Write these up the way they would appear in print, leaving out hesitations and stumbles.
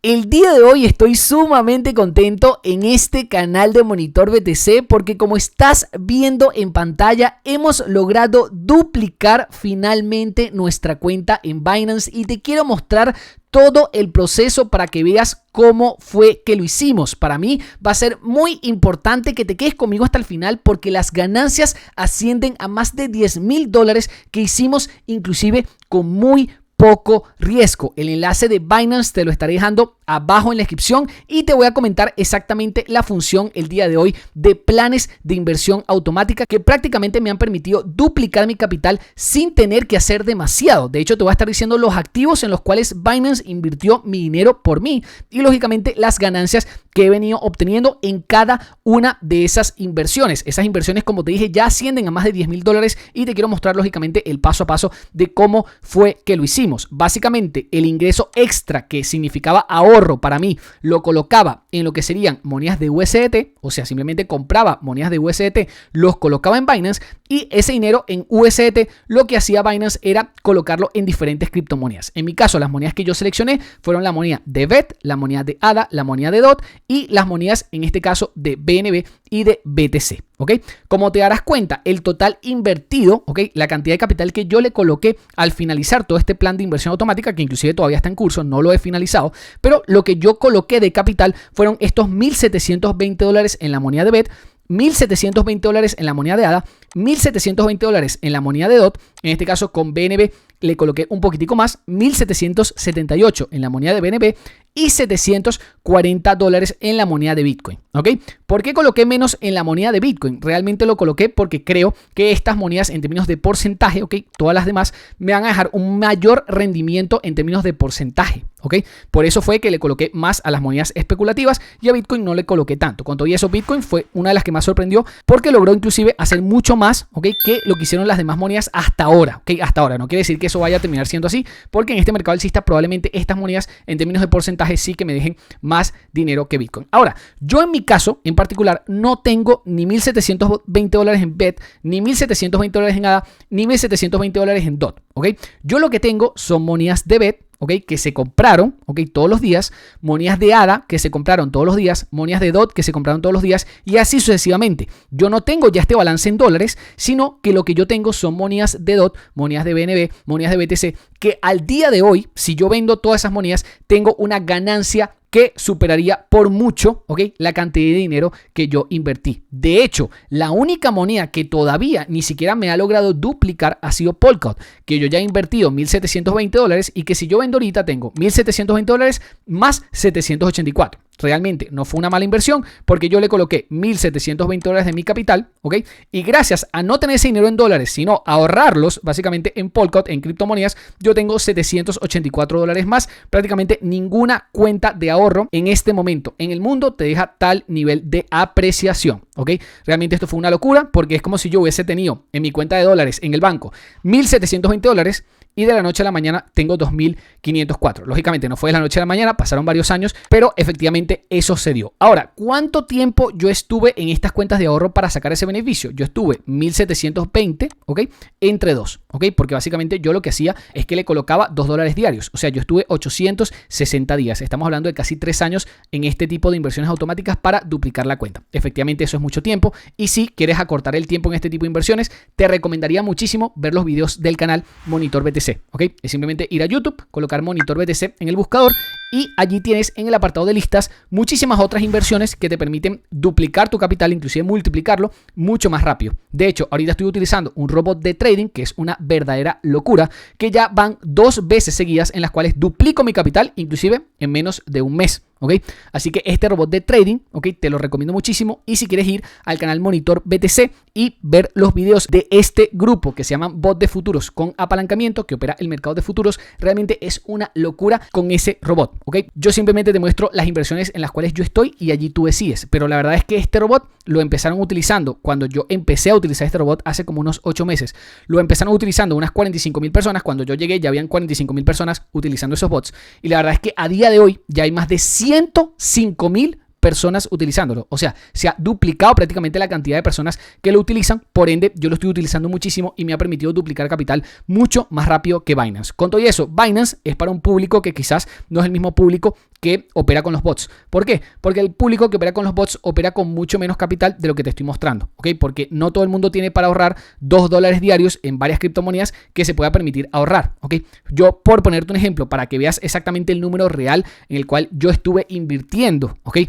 El día de hoy estoy sumamente contento en este canal de Monitor BTC porque como estás viendo en pantalla hemos logrado duplicar finalmente nuestra cuenta en Binance y te quiero mostrar todo el proceso para que veas cómo fue que lo hicimos. Para mí va a ser muy importante que te quedes conmigo hasta el final porque las ganancias ascienden a más de $10,000 que hicimos inclusive con muy poco riesgo. El enlace de Binance te lo estaré dejando abajo en la descripción y te voy a comentar exactamente la función el día de hoy de planes de inversión automática que prácticamente me han permitido duplicar mi capital sin tener que hacer demasiado. De hecho, te voy a estar diciendo los activos en los cuales Binance invirtió mi dinero por mí y lógicamente las ganancias que he venido obteniendo en cada una de esas inversiones. Esas inversiones, como te dije, ya ascienden a más de $10,000 y te quiero mostrar lógicamente el paso a paso de cómo fue que lo hicimos. Básicamente, el ingreso extra que significaba ahorro para mí lo colocaba en lo que serían monedas de USDT, o sea, simplemente compraba monedas de USDT, los colocaba en Binance y ese dinero en USDT lo que hacía Binance era colocarlo en diferentes criptomonedas. En mi caso, las monedas que yo seleccioné fueron la moneda de BET, la moneda de ADA, la moneda de DOT y las monedas en este caso de BNB y de BTC. ¿Ok? Como te darás cuenta, el total invertido, ¿ok? La cantidad de capital que yo le coloqué al finalizar todo este plan de inversión automática, que inclusive todavía está en curso, no lo he finalizado, pero lo que yo coloqué de capital fueron estos $1,720 en la moneda de BET, $1,720 en la moneda de ADA, $1,720 en la moneda de DOT, en este caso con BNB le coloqué un poquitico más, $1,778 en la moneda de BNB y $740 en la moneda de Bitcoin. ¿Ok? ¿Por qué coloqué menos en la moneda de Bitcoin? Realmente lo coloqué porque creo que estas monedas en términos de porcentaje, ¿ok? Todas las demás me van a dejar un mayor rendimiento en términos de porcentaje. ¿Ok? Por eso fue que le coloqué más a las monedas especulativas y a Bitcoin no le coloqué tanto. Con todo y eso, Bitcoin fue una de las que más sorprendió porque logró inclusive hacer mucho más, ¿ok? Que lo que hicieron las demás monedas hasta ahora. ¿Ok? Hasta ahora. No quiere decir que eso vaya a terminar siendo así porque en este mercado alcista probablemente estas monedas en términos de porcentaje sí que me dejen más dinero que Bitcoin. Ahora, yo en mi caso en particular no tengo ni $1,720 en BET, ni $1,720 en ADA, ni $1,720 en DOT. ¿Ok? Yo lo que tengo son monedas de BET, ¿ok? Que se compraron, ¿ok? Todos los días, monedas de ADA que se compraron todos los días, monedas de DOT que se compraron todos los días y así sucesivamente. Yo no tengo ya este balance en dólares, sino que lo que yo tengo son monedas de DOT, monedas de BNB, monedas de BTC, que al día de hoy, si yo vendo todas esas monedas, tengo una ganancia que superaría por mucho, ¿ok? La cantidad de dinero que yo invertí. De hecho, la única moneda que todavía ni siquiera me ha logrado duplicar ha sido Polkadot, que yo ya he invertido $1,720 y que si yo vendo ahorita tengo $1,720 más 784. Realmente no fue una mala inversión porque yo le coloqué $1,720 de mi capital, ¿ok? Y gracias a no tener ese dinero en dólares, sino ahorrarlos básicamente en Polkadot, en criptomonedas, yo tengo $784 más. Prácticamente ninguna cuenta de ahorro en este momento en el mundo te deja tal nivel de apreciación, ¿ok? Realmente esto fue una locura porque es como si yo hubiese tenido en mi cuenta de dólares en el banco $1,720 y de la noche a la mañana tengo 2.504. Lógicamente no fue de la noche a la mañana, pasaron varios años, pero efectivamente eso se dio. Ahora, ¿cuánto tiempo yo estuve en estas cuentas de ahorro para sacar ese beneficio? Yo estuve 1.720, ¿ok? Entre dos, ¿ok? Porque básicamente yo lo que hacía es que le colocaba $2 diarios. O sea, yo estuve 860 días. Estamos hablando de casi 3 años en este tipo de inversiones automáticas para duplicar la cuenta. Efectivamente eso es mucho tiempo y si quieres acortar el tiempo en este tipo de inversiones, te recomendaría muchísimo ver los videos del canal Monitor BTC. ¿Ok? Es simplemente ir a YouTube, colocar Monitor BTC en el buscador y allí tienes en el apartado de listas muchísimas otras inversiones que te permiten duplicar tu capital, inclusive multiplicarlo mucho más rápido. De hecho, ahorita estoy utilizando un robot de trading que es una verdadera locura, que ya van 2 veces seguidas en las cuales duplico mi capital, inclusive en menos de un mes. ¿Ok? Así que este robot de trading, ¿ok? Te lo recomiendo muchísimo y si quieres ir al canal Monitor BTC y ver los videos de este grupo que se llaman bot de futuros con apalancamiento que opera el mercado de futuros, realmente es una locura con ese robot, ¿ok? Yo simplemente te muestro las inversiones en las cuales yo estoy y allí tú decides, pero la verdad es que este robot lo empezaron utilizando cuando yo empecé a utilizar este robot hace como unos 8 meses. Lo empezaron utilizando unas 45,000 personas, cuando yo llegué ya habían 45,000 personas utilizando esos bots y la verdad es que a día de hoy ya hay más de 105,000 personas utilizándolo. O sea, se ha duplicado prácticamente la cantidad de personas que lo utilizan. Por ende, yo lo estoy utilizando muchísimo y me ha permitido duplicar capital mucho más rápido que Binance. Con todo eso, Binance es para un público que quizás no es el mismo público que opera con los bots. ¿Por qué? Porque el público que opera con los bots opera con mucho menos capital de lo que te estoy mostrando, ¿ok? Porque no todo el mundo tiene para ahorrar $2 diarios en varias criptomonedas que se pueda permitir ahorrar, ¿ok? Yo, por ponerte un ejemplo, para que veas exactamente el número real en el cual yo estuve invirtiendo, ¿ok?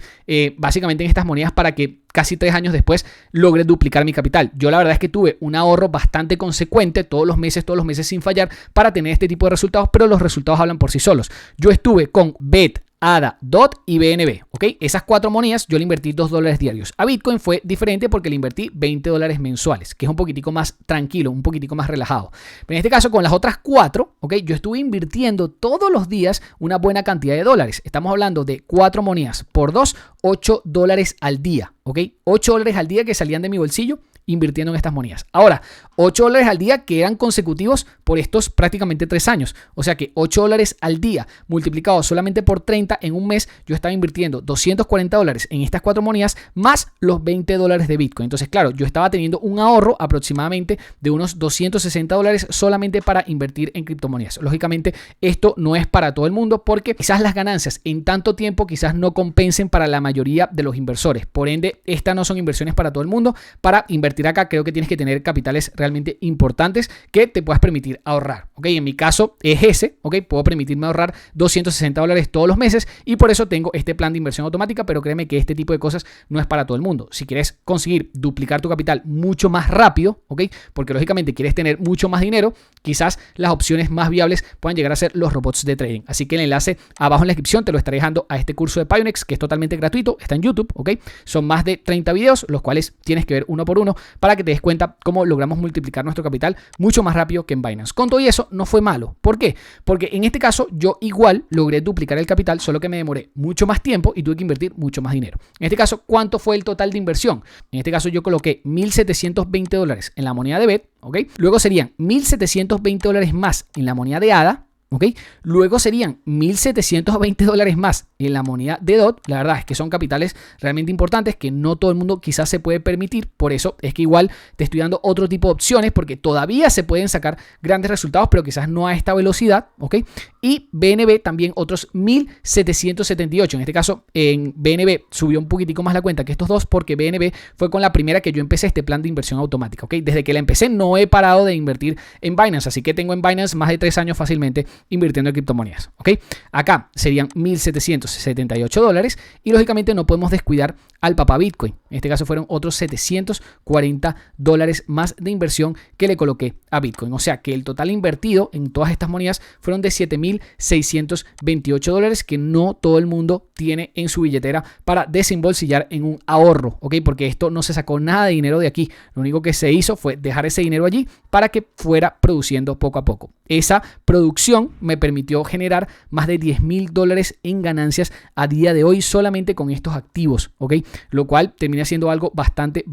Básicamente en estas monedas para que casi 3 años después logré duplicar mi capital. Yo la verdad es que tuve un ahorro bastante consecuente todos los meses sin fallar para tener este tipo de resultados, pero los resultados hablan por sí solos. Yo estuve con BET, ADA, DOT y BNB, ¿ok? Esas 4 monedas yo le invertí $2 diarios. A Bitcoin fue diferente porque le invertí $20 mensuales, que es un poquitico más tranquilo, un poquitico más relajado. Pero en este caso, con las otras 4, ¿ok? Yo estuve invirtiendo todos los días una buena cantidad de dólares. Estamos hablando de 4 monedas por 2, $8 al día, ¿ok? $8 al día que salían de mi bolsillo invirtiendo en estas monedas. Ahora, $8 al día que eran consecutivos por estos prácticamente 3 años. O sea que $8 al día multiplicado solamente por 30 en un mes, yo estaba invirtiendo $240 en estas 4 monedas más los $20 de Bitcoin. Entonces, claro, yo estaba teniendo un ahorro aproximadamente de unos $260 solamente para invertir en criptomonedas. Lógicamente, esto no es para todo el mundo porque quizás las ganancias en tanto tiempo quizás no compensen para la mayoría de los inversores. Por ende, estas no son inversiones para todo el mundo. Para invertir acá creo que tienes que tener capitales realmente importantes que te puedas permitir ahorrar, ¿ok? En mi caso es ese, ¿ok? Puedo permitirme ahorrar $260 todos los meses y por eso tengo este plan de inversión automática, pero créeme que este tipo de cosas no es para todo el mundo. Si quieres conseguir duplicar tu capital mucho más rápido, ¿ok? Porque lógicamente quieres tener mucho más dinero, quizás las opciones más viables puedan llegar a ser los robots de trading. Así que el enlace abajo en la descripción te lo estaré dejando a este curso de Pionex que es totalmente gratuito, está en YouTube, ¿ok? Son más de 30 videos, los cuales tienes que ver uno por uno para que te des cuenta cómo logramos multiplicar nuestro capital mucho más rápido que en Binance. Con todo y eso no fue malo. ¿Por qué? Porque en este caso yo igual logré duplicar el capital, solo que me demoré mucho más tiempo y tuve que invertir mucho más dinero. En este caso, ¿cuánto fue el total de inversión? En este caso yo coloqué $1,720 en la moneda de BET, ¿ok? Luego serían $1,720 más en la moneda de ADA, ¿ok? Luego serían $1,720 más en la moneda de DOT. La verdad es que son capitales realmente importantes que no todo el mundo quizás se puede permitir. Por eso es que igual te estoy dando otro tipo de opciones porque todavía se pueden sacar grandes resultados, pero quizás no a esta velocidad, ¿ok? Y BNB también otros 1,778. En este caso, en BNB subió un poquitico más la cuenta que estos dos porque BNB fue con la primera que yo empecé este plan de inversión automática, ¿ok? Desde que la empecé no he parado de invertir en Binance, así que tengo en Binance más de 3 años fácilmente invirtiendo en criptomonedas, ¿ok? Acá serían $1,778 y lógicamente no podemos descuidar al papá Bitcoin. En este caso fueron otros $740 más de inversión que le coloqué a Bitcoin. O sea que el total invertido en todas estas monedas fueron de $7,628 que no todo el mundo tiene en su billetera para desembolsillar en un ahorro, ¿ok? Porque esto no se sacó nada de dinero de aquí. Lo único que se hizo fue dejar ese dinero allí para que fuera produciendo poco a poco. Esa producción me permitió generar más de $10,000 en ganancias a día de hoy solamente con estos activos, ¿ok? Lo cual termina siendo algo bastante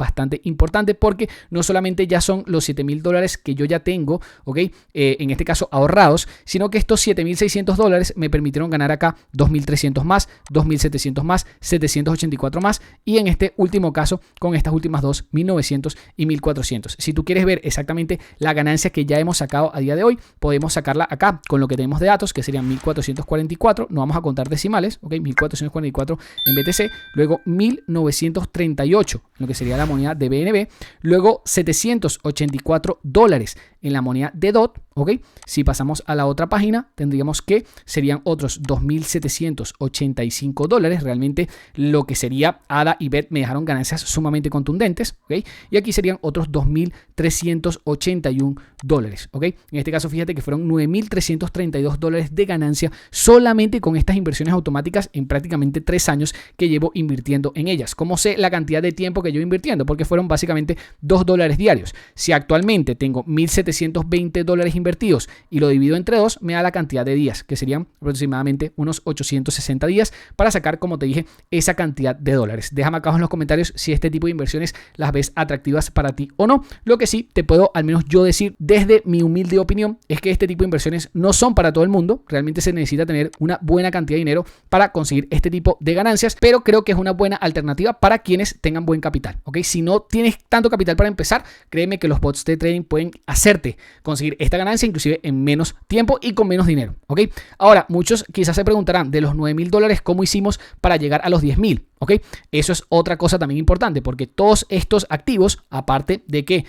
importante porque no solamente ya son los $7,000 que yo ya tengo, ¿ok? En este caso ahorrados, sino que estos $7,600 me permitieron ganar acá 2,300 más, 2,700 más, 784 más y en este último caso con estas últimas dos, 1,900 y 1,400. Si tú quieres ver exactamente la ganancia que ya hemos sacado a día de hoy, podemos sacarla acá con lo que tenemos de datos, que serían 1,444, no vamos a contar decimales, ¿ok? 1,444 en BTC, luego 1,938 en lo que sería la moneda de BNB, luego $784 en la moneda de DOT, ¿ok? Si pasamos a la otra página, tendríamos que serían otros $2,785. Realmente lo que sería ADA y BET me dejaron ganancias sumamente contundentes, ¿ok? Y aquí serían otros $2,381, ¿ok? En este caso, fíjate que fueron $9,332 de ganancia solamente con estas inversiones automáticas en prácticamente 3 años que llevo invirtiendo en ellas. ¿Cómo sé la cantidad de tiempo que llevo invirtiendo? Porque fueron básicamente $2 diarios. Si actualmente tengo $1,700 $720 invertidos y lo divido entre 2, me da la cantidad de días, que serían aproximadamente unos 860 días para sacar, como te dije, esa cantidad de dólares. Déjame acá en los comentarios si este tipo de inversiones las ves atractivas para ti o no. Lo que sí te puedo al menos yo decir desde mi humilde opinión es que este tipo de inversiones no son para todo el mundo. Realmente se necesita tener una buena cantidad de dinero para conseguir este tipo de ganancias, pero creo que es una buena alternativa para quienes tengan buen capital, ¿ok? Si no tienes tanto capital para empezar, créeme que los bots de trading pueden hacerte conseguir esta ganancia inclusive en menos tiempo y con menos dinero, ¿ok? Ahora, muchos quizás se preguntarán de los $9,000, ¿cómo hicimos para llegar a los 10,000? ¿Ok? Eso es otra cosa también importante, porque todos estos activos, aparte de que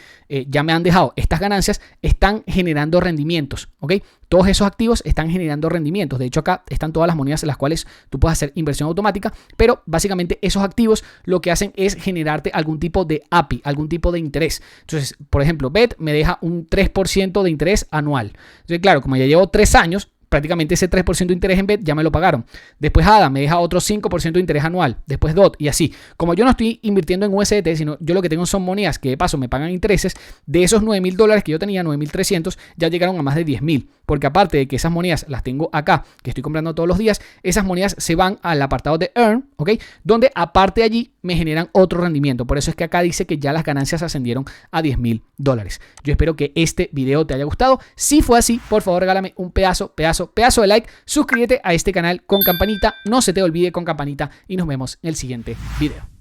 ya me han dejado estas ganancias, están generando rendimientos, ¿ok? Todos esos activos están generando rendimientos. De hecho, acá están todas las monedas en las cuales tú puedes hacer inversión automática, pero básicamente esos activos lo que hacen es generarte algún tipo de API, algún tipo de interés. Entonces, por ejemplo, BET me deja un 3% de interés anual. Entonces, claro, como ya llevo 3 años, prácticamente ese 3% de interés en BET ya me lo pagaron. Después ADA me deja otro 5% de interés anual. Después DOT y así. Como yo no estoy invirtiendo en USDT, sino yo lo que tengo son monedas que de paso me pagan intereses, de esos $9,000 que yo tenía, 9,300, ya llegaron a más de 10,000. Porque aparte de que esas monedas las tengo acá, que estoy comprando todos los días, esas monedas se van al apartado de Earn, ¿ok? Donde aparte de allí me generan otro rendimiento. Por eso es que acá dice que ya las ganancias ascendieron a $10,000. Yo espero que este video te haya gustado. Si fue así, por favor regálame un pedazo de like, suscríbete a este canal con campanita, no se te olvide con campanita y nos vemos en el siguiente video.